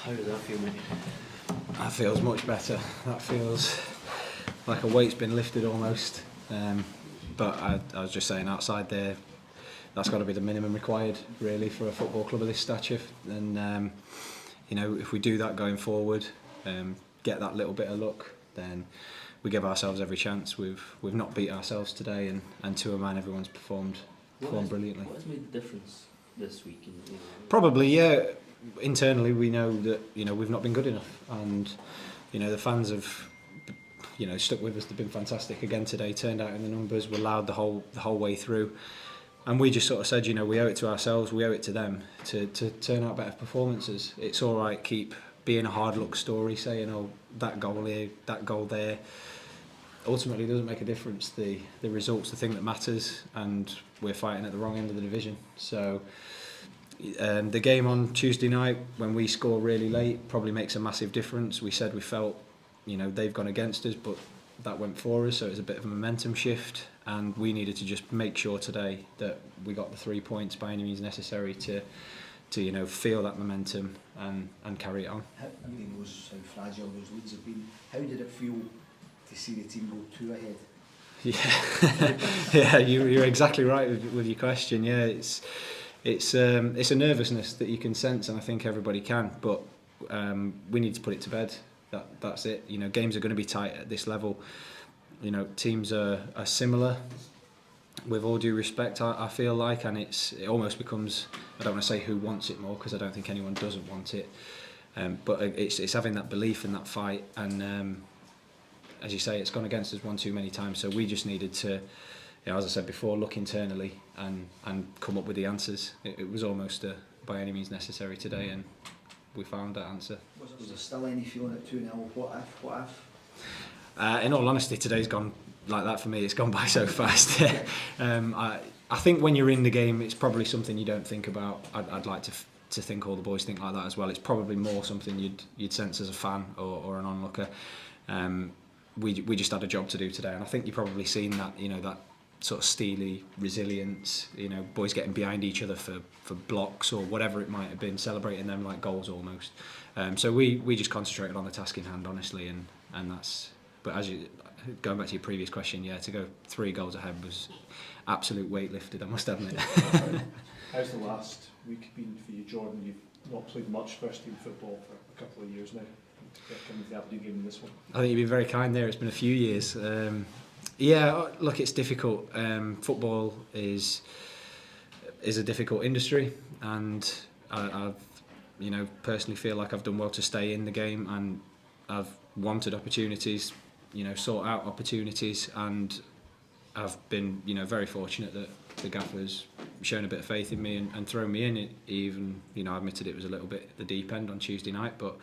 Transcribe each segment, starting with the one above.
How does that feel, mate? That feels much better. That feels like a weight's been lifted almost. But I was just saying, outside there, that's got to be the minimum required, really, for a football club of this stature. And if we do that going forward, get that little bit of luck, then we give ourselves every chance. We've not beat ourselves today, and to a man, everyone's performed brilliantly. What has made the difference this week? Probably, yeah. Internally, we know that we've not been good enough, and the fans have stuck with us. They've been fantastic again today. Turned out in the numbers. Were loud the whole way through, and we just sort of said, we owe it to ourselves. We owe it to them to turn out better performances. It's all right. Keep being a hard luck story, saying, oh, that goal here, that goal there. Ultimately, it doesn't make a difference. The result's the thing that matters, and we're fighting at the wrong end of the division. So the game on Tuesday night, when we score really late, probably makes a massive difference. We said we felt, they've gone against us, but that went for us, so it was a bit of a momentum shift, and we needed to just make sure today that we got the 3 points by any means necessary to feel that momentum and carry it on. Everybody knows how fragile those leads have been. How did it feel to see the team go 2 ahead? Yeah, you're exactly right with your question. Yeah, it's a nervousness that you can sense, and I think everybody can. But we need to put it to bed. That's it. Games are going to be tight at this level. Teams are similar. With all due respect, I feel like, and it almost becomes, I don't want to say who wants it more, because I don't think anyone doesn't want it. But it's having that belief in that fight, and as you say, it's gone against us one too many times. So we just needed to, as I said before, look internally and come up with the answers. It was almost by any means necessary today, and we found that answer. Was there still any feeling at 2-0? What if? In all honesty, today's gone like that for me. It's gone by so fast. I think when you're in the game, it's probably something you don't think about. I'd like to think all the boys think like that as well. It's probably more something you'd sense as a fan or an onlooker. We just had a job to do today, and I think you've probably seen that, that sort of steely resilience, boys getting behind each other for blocks or whatever it might have been, celebrating them like goals almost. So we just concentrated on the task in hand, honestly, and that's. But going back to your previous question, to go 3 goals ahead was absolute weight lifted, I must admit. How's the last week been for you, Jordan? You've not played much first team football for a couple of years now. Coming to the Aberdeen game in this one. I think you've been very kind there. It's been a few years. Look, it's difficult. Football is a difficult industry, and I've personally feel like I've done well to stay in the game, and I've wanted opportunities, sought out opportunities, and I've been very fortunate that the gaffer's shown a bit of faith in me and thrown me in. It even I admitted it was a little bit the deep end on Tuesday night, but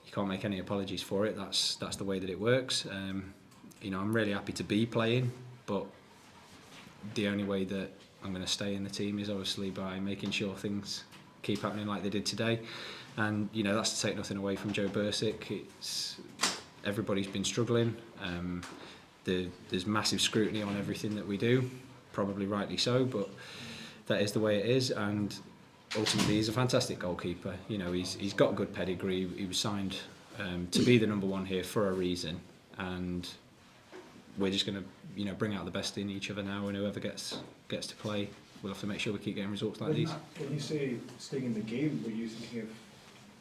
you can't make any apologies for it. That's the way that it works. I'm really happy to be playing, but the only way that I'm going to stay in the team is obviously by making sure things keep happening like they did today. And that's to take nothing away from Joe Bursick. Everybody's been struggling. There's massive scrutiny on everything that we do, probably rightly so, but that is the way it is. And ultimately, he's a fantastic goalkeeper. He's got good pedigree. He was signed to be the number one here for a reason, and we're just going to bring out the best in each other now, and whoever gets to play, we'll have to make sure we keep getting results like these. When you say staying in the game, were you thinking of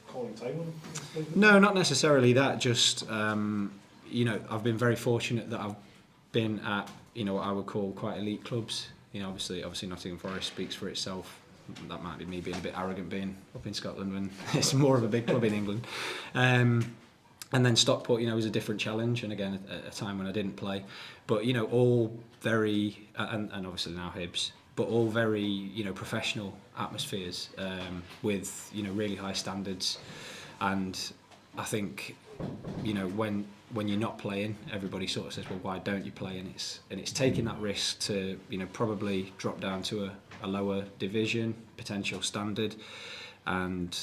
calling time on him? No, not necessarily that. Just I've been very fortunate that I've been at what I would call quite elite clubs. Obviously Nottingham Forest speaks for itself. That might be me being a bit arrogant being up in Scotland when it's more of a big club in England. And then Stockport, was a different challenge, and again at a time when I didn't play. But all very, and obviously now Hibs, but all very professional atmospheres with really high standards. And I think when you're not playing, everybody sort of says, well, why don't you play? And it's taking that risk to probably drop down to a lower division potential standard, and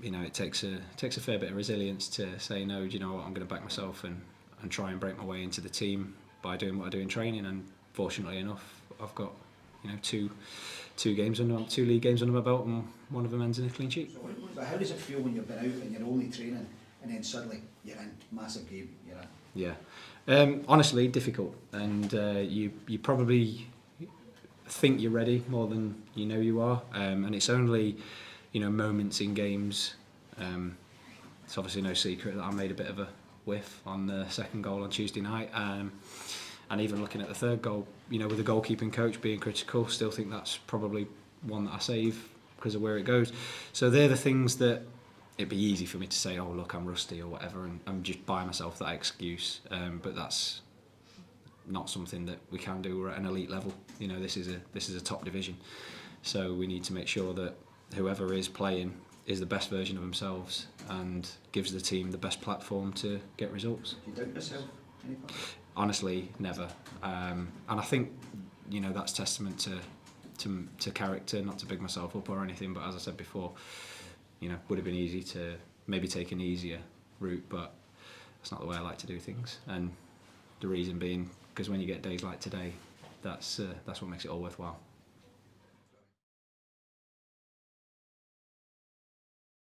it takes a fair bit of resilience to say, no, do you know what, I'm going to back myself and try and break my way into the team by doing what I do in training. And fortunately enough, I've got two league games under my belt, and one of them ends in a clean sheet. So what But how does it feel when you've been out and you're only training and then suddenly you're in, massive game, you're in? Yeah. Honestly, difficult. And you probably think you're ready more than you know you are. And it's only, moments in games. It's obviously no secret that I made a bit of a whiff on the second goal on Tuesday night. And even looking at the third goal, with the goalkeeping coach being critical, still think that's probably one that I save because of where it goes. So they're the things that it'd be easy for me to say, oh look, I'm rusty or whatever, and I'm just buy myself that excuse. But that's not something that we can do. We're at an elite level. This is a top division, so we need to make sure that whoever is playing is the best version of themselves and gives the team the best platform to get results. Do you doubt yourself? Any part? Honestly, never. And I think that's testament to character, not to big myself up or anything. But as I said before, would have been easy to maybe take an easier route, but that's not the way I like to do things. And the reason being, because when you get days like today, that's what makes it all worthwhile.